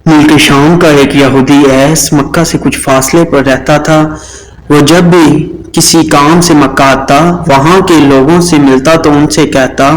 ملک شام کا ایک یہودی ایس مکہ سے کچھ فاصلے پر رہتا تھا۔ وہ جب بھی کسی کام سے مکہ آتا، وہاں کے لوگوں سے ملتا تو ان سے کہتا،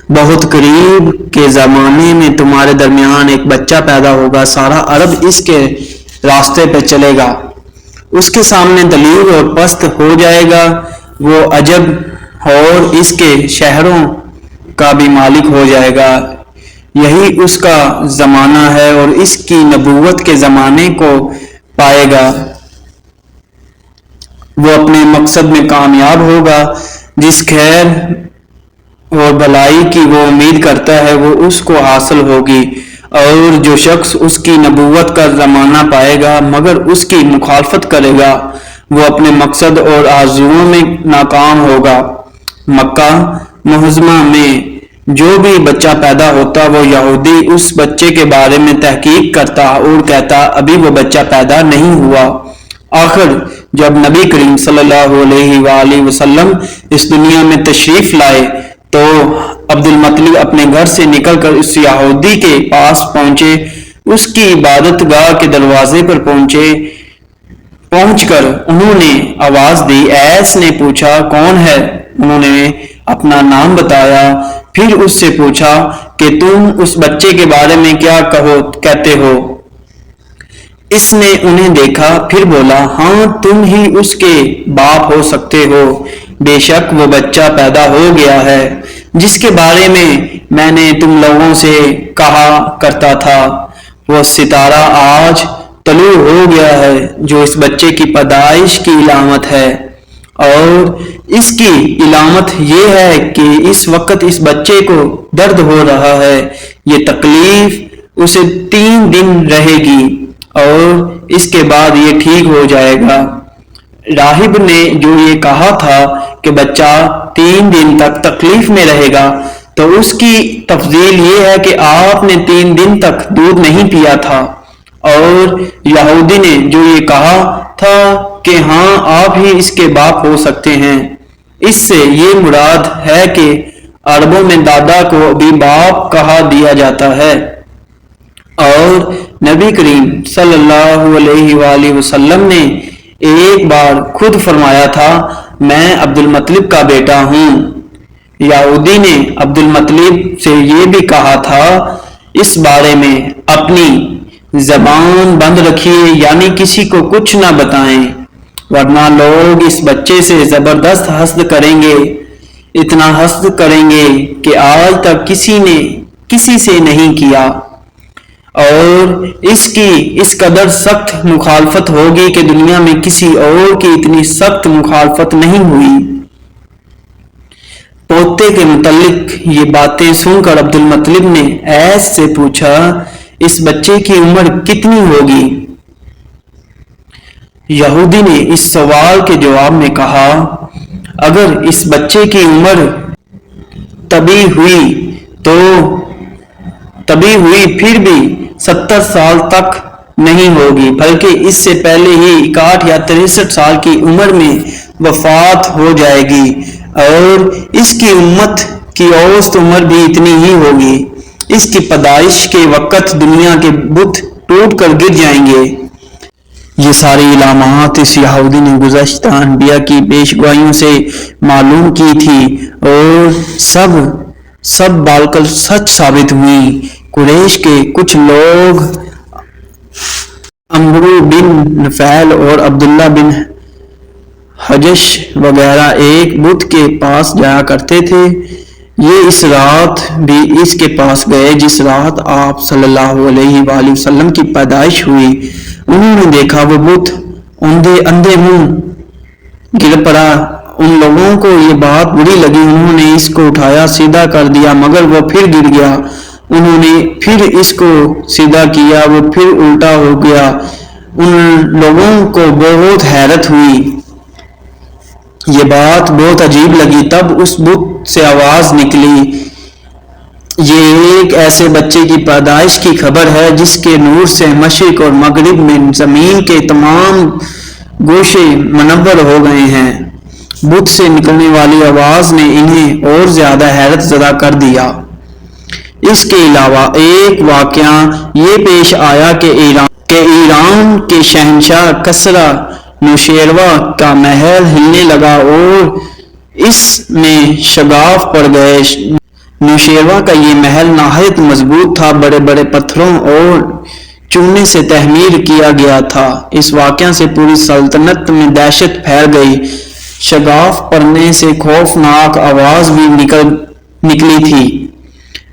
بہت قریب کے زمانے میں تمہارے درمیان ایک بچہ پیدا ہوگا، سارا عرب اس کے راستے پہ چلے گا، اس کے سامنے دلیل اور پست ہو جائے گا، وہ عجب اور اس کے شہروں کا بھی مالک ہو جائے گا۔ یہی اس کا زمانہ ہے اور اس کی نبوت کے زمانے کو پائے گا۔ وہ اپنے مقصد میں کامیاب ہوگا، جس خیر اور بھلائی کی وہ امید کرتا ہے وہ اس کو حاصل ہوگی، اور جو شخص اس کی نبوت کا زمانہ پائے گا مگر اس کی مخالفت کرے گا وہ اپنے مقصد اور آرزوؤں میں ناکام ہوگا۔ مکہ معظمہ میں جو بھی بچہ پیدا ہوتا وہ یہودی اس بچے کے بارے میں تحقیق کرتا اور کہتا ابھی وہ بچہ پیدا نہیں ہوا۔ آخر جب نبی کریم صلی اللہ علیہ وآلہ وسلم اس دنیا میں تشریف لائے تو عبد المطلب اپنے گھر سے نکل کر اس یہودی کے پاس پہنچے، اس کی عبادت گاہ کے دروازے پر پہنچ کر انہوں نے آواز دی۔ ایس نے پوچھا کون ہے؟ انہوں نے اپنا نام بتایا، پھر اس سے پوچھا کہ تم اس بچے کے بارے میں کیا کہتے ہو؟ اس نے انہیں دیکھا، پھر بولا ہاں تم ہی اس کے باپ ہو سکتے ہو، بے شک وہ بچہ پیدا ہو گیا ہے جس کے بارے میں نے تم لوگوں سے کہا کرتا تھا، وہ ستارہ آج طلوع ہو گیا ہے جو اس بچے کی پیدائش کی علامت ہے، اور اس کی علامت یہ ہے کہ اس وقت اس بچے کو درد ہو رہا ہے، یہ تکلیف اسے 3 دن رہے گی اور اس کے بعد یہ ٹھیک ہو جائے گا۔ راہب نے جو یہ کہا تھا کہ بچہ 3 دن تک تکلیف میں رہے گا تو اس کی تفضیل یہ ہے کہ آپ نے 3 دن تک دودھ نہیں پیا تھا، اور یہودی نے جو یہ کہا تھا کہ ہاں آپ ہی اس کے باپ ہو سکتے ہیں، اس سے یہ مراد ہے کہ عربوں میں دادا کو بھی باپ کہا دیا جاتا ہے، اور نبی کریم صلی اللہ علیہ وآلہ وسلم نے ایک بار خود فرمایا تھا میں عبد المطلب کا بیٹا ہوں۔ یہودی نے عبد المطلب سے یہ بھی کہا تھا اس بارے میں اپنی زبان بند رکھیے، یعنی کسی کو کچھ نہ بتائیں ورنہ لوگ اس بچے سے زبردست حسد کریں گے، اتنا حسد کریں گے کہ آج تک کسی نے کسی سے نہیں کیا، اور اس کی اس قدر سخت مخالفت ہوگی کہ دنیا میں کسی اور کی اتنی سخت مخالفت نہیں ہوئی۔ پوتے کے متعلق یہ باتیں سن کر عبد المطلب نے ایس سے پوچھا اس بچے کی عمر کتنی ہوگی؟ یہودی نے اس سوال کے جواب میں کہا اگر اس بچے کی عمر تبھی ہوئی پھر بھی 70 سال تک نہیں ہوگی، بلکہ اس سے پہلے ہی 61 یا 63 سال کی عمر میں وفات ہو جائے گی، اور اس کی امت کی اوسط عمر بھی اتنی ہی ہوگی۔ اس کی پیدائش کے وقت دنیا کے بت ٹوٹ کر گر جائیں گے۔ یہ ساری علامات اس یہودی نے گزشتہ انبیاء کی پیشگوئیوں سے معلوم کی تھی اور سب بالکل سچ ثابت ہوئی۔ قریش کے کچھ لوگ عمرو بن نفیل اور عبداللہ بن حجش وغیرہ ایک بت کے پاس جایا کرتے تھے، یہ اس رات بھی اس کے پاس گئے جس رات آپ صلی اللہ علیہ وآلہ وسلم کی پیدائش ہوئی۔ انہوں نے دیکھا وہ بت اندھے منہ گر پڑا۔ ان لوگوں کو یہ بات بری لگی، انہوں نے اس کو اٹھایا سیدھا کر دیا مگر وہ پھر گر گیا، انہوں نے پھر اس کو سیدھا کیا وہ پھر الٹا ہو گیا۔ ان لوگوں کو بہت حیرت ہوئی، یہ بات بہت عجیب لگی۔ تب اس بت سے آواز نکلی، یہ ایک ایسے بچے کی پیدائش کی خبر ہے جس کے نور سے مشرق اور مغرب میں زمین کے تمام گوشے منور ہو گئے ہیں۔ بت سے نکلنے والی آواز نے انہیں اور زیادہ حیرت زدہ کر دیا۔ اس کے علاوہ ایک واقعہ یہ پیش آیا کہ ایران کے شہنشاہ کسریٰ نوشیروہ کا محل ہلنے لگا اور اس میں شگاف پڑ گئے۔ نوشیروہ کا یہ محل نہایت مضبوط تھا، بڑے بڑے پتھروں اور چونے سے تعمیر کیا گیا تھا۔ اس واقعہ سے پوری سلطنت میں دہشت پھیل گئی۔ شگاف پڑنے سے خوفناک آواز بھی نکلی تھی۔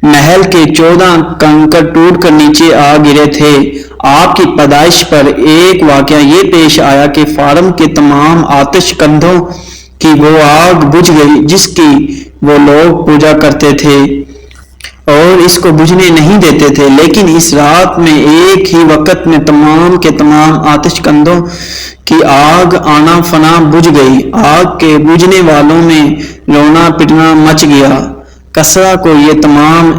محل کے 14 کنکر ٹوٹ کر نیچے آ گرے تھے۔ آپ کی پیدائش پر ایک واقعہ یہ پیش آیا کہ فارم کے تمام آتش کندوں کی وہ آگ بجھ گئی جس کی وہ لوگ پوجا کرتے تھے اور اس کو بجھنے نہیں دیتے تھے، لیکن اس رات میں ایک ہی وقت میں تمام کے تمام آتش کندوں کی آگ آنا فنا بجھ گئی۔ آگ کے بجھنے والوں میں رونا پٹنا مچ گیا۔ کسریٰ کو یہ تمام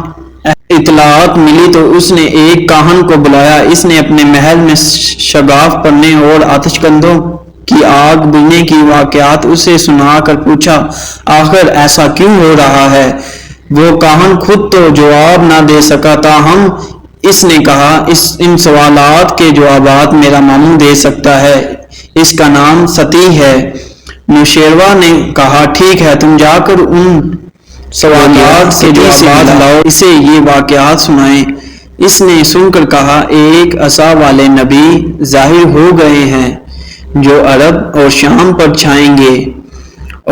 اطلاعات ملی تو اس نے ایک کاہن کو بلایا۔ اس نے اپنے محل میں شگاف پڑنے اور آتش کندوں کی آگ بجھنے کی واقعات اسے سنا کر پوچھا، آخر ایسا کیوں ہو رہا ہے؟ وہ کاہن خود تو جواب نہ دے سکا تاہم اس نے کہا، ان سوالات کے جوابات میرا ماموں دے سکتا ہے، اس کا نام ستی ہے۔ نوشیروہ نے کہا، ٹھیک ہے، تم جا کر ان سوالات کے جوابات لاؤ، اسے یہ واقعات سنائیں۔ اس نے سن کر کہا، ایک عصا والے نبی ظاہر ہو گئے ہیں جو عرب اور شام پر چھائیں گے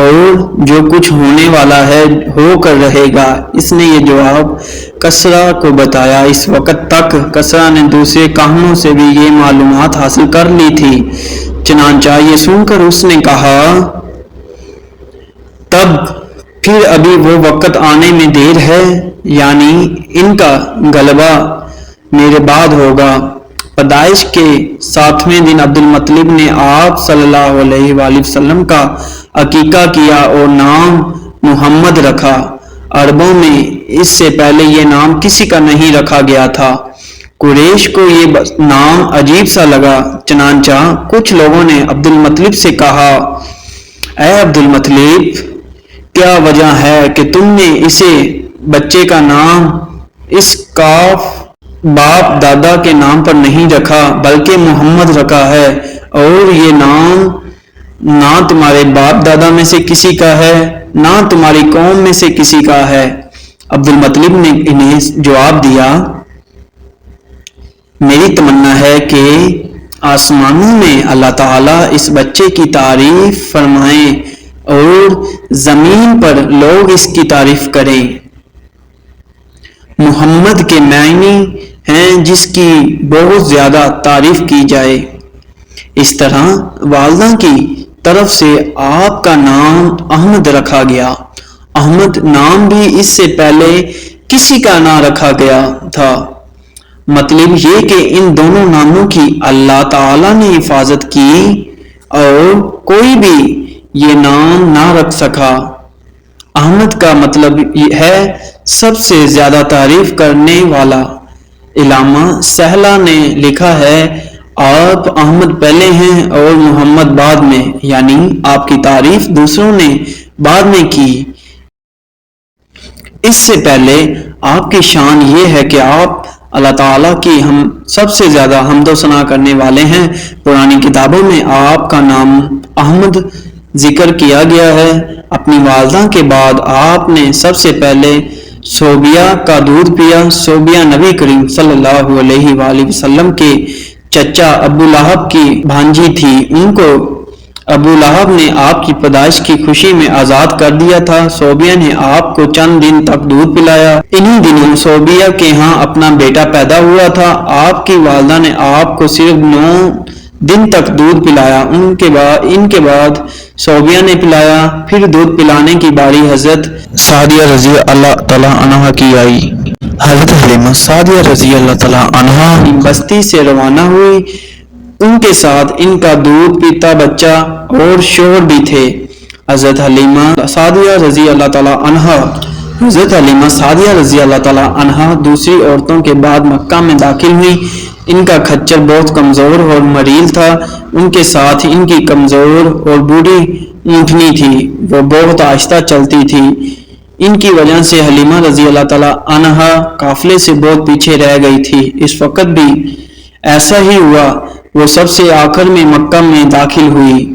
اور جو کچھ ہونے والا ہے ہو کر رہے گا۔ اس نے یہ جواب کسریٰ کو بتایا۔ اس وقت تک کسریٰ نے دوسرے کاہنوں سے بھی یہ معلومات حاصل کر لی تھی، چنانچہ یہ سن کر اس نے کہا، تب پھر ابھی وہ وقت آنے میں دیر ہے، یعنی ان کا غلبہ میرے بعد ہوگا۔ پیدائش کے 7ویں دن عبد المطلب نے آپ صلی اللہ علیہ وآلہ وسلم کا عقیقہ کیا اور نام محمد رکھا۔ عربوں میں اس سے پہلے یہ نام کسی کا نہیں رکھا گیا تھا۔ قریش کو یہ نام عجیب سا لگا، چنانچہ کچھ لوگوں نے عبد المطلب سے کہا، اے عبد المطلب، کیا وجہ ہے کہ تم نے اسے بچے کا نام اس کاف باپ دادا کے نام پر نہیں رکھا بلکہ محمد رکھا ہے، اور یہ نام نہ تمہارے باپ دادا میں سے کسی کا ہے نہ تمہاری قوم میں سے کسی کا ہے؟ عبد المطلب نے انہیں جواب دیا، میری تمنا ہے کہ آسمانوں میں اللہ تعالیٰ اس بچے کی تعریف فرمائیں اور زمین پر لوگ اس کی تعریف کریں۔ محمد کے معنی ہیں جس کی بہت زیادہ تعریف کی جائے۔ اس طرح والدہ کی طرف سے آپ کا نام احمد رکھا گیا۔ احمد نام بھی اس سے پہلے کسی کا نہ رکھا گیا تھا۔ مطلب یہ کہ ان دونوں ناموں کی اللہ تعالیٰ نے حفاظت کی اور کوئی بھی یہ نام نہ رکھ سکا۔ احمد کا مطلب ہے سب سے زیادہ تعریف کرنے والا۔ علامہ سہلہ نے لکھا ہے، آپ احمد پہلے ہیں اور محمد بعد میں، یعنی آپ کی تعریف دوسروں نے بعد میں کی۔ اس سے پہلے آپ کی شان یہ ہے کہ آپ اللہ تعالیٰ کی ہم سب سے زیادہ حمد و ثنا کرنے والے ہیں۔ پرانی کتابوں میں آپ کا نام احمد ذکر کیا گیا ہے۔ اپنی والدہ کے بعد آپ نے سب سے پہلے صوبیہ کا دودھ پیا۔ صوبیہ نبی کریم صلی اللہ علیہ وآلہ وسلم کے چچا ابو لہب کی بھانجی تھی۔ ان کو ابو لہب نے آپ کی پیدائش کی خوشی میں آزاد کر دیا تھا۔ صوبیہ نے آپ کو چند دن تک دودھ پلایا۔ انہی دنوں صوبیہ کے ہاں اپنا بیٹا پیدا ہوا تھا۔ آپ کی والدہ نے آپ کو صرف 9 دن تک دودھ پلایا۔ ان کے بعد صوبیہ نے پلایا۔ پھر دودھ پلانے کی باری حضرت سعدیہ رضی اللہ تعالیٰ عنہا کی آئی۔ حضرت حلیمہ سعدیہ رضی اللہ تعالیٰ عنہا بستی سے روانہ ہوئی۔ ان کے ساتھ ان کا دودھ پیتا بچہ اور شوہر بھی تھے۔ حضرت حلیمہ سعدیہ رضی اللہ تعالیٰ عنہا دوسری عورتوں کے بعد مکہ میں داخل ہوئی۔ ان کا کھچر بہت کمزور اور مریل تھا۔ ان کے ساتھ ان کی کمزور اور بوڑھی اونٹنی تھی، وہ بہت آہستہ چلتی تھی۔ ان کی وجہ سے حلیمہ رضی اللہ تعالیٰ عنہا قافلے سے بہت پیچھے رہ گئی تھی۔ اس وقت بھی ایسا ہی ہوا، وہ سب سے آخر میں مکہ میں داخل ہوئی۔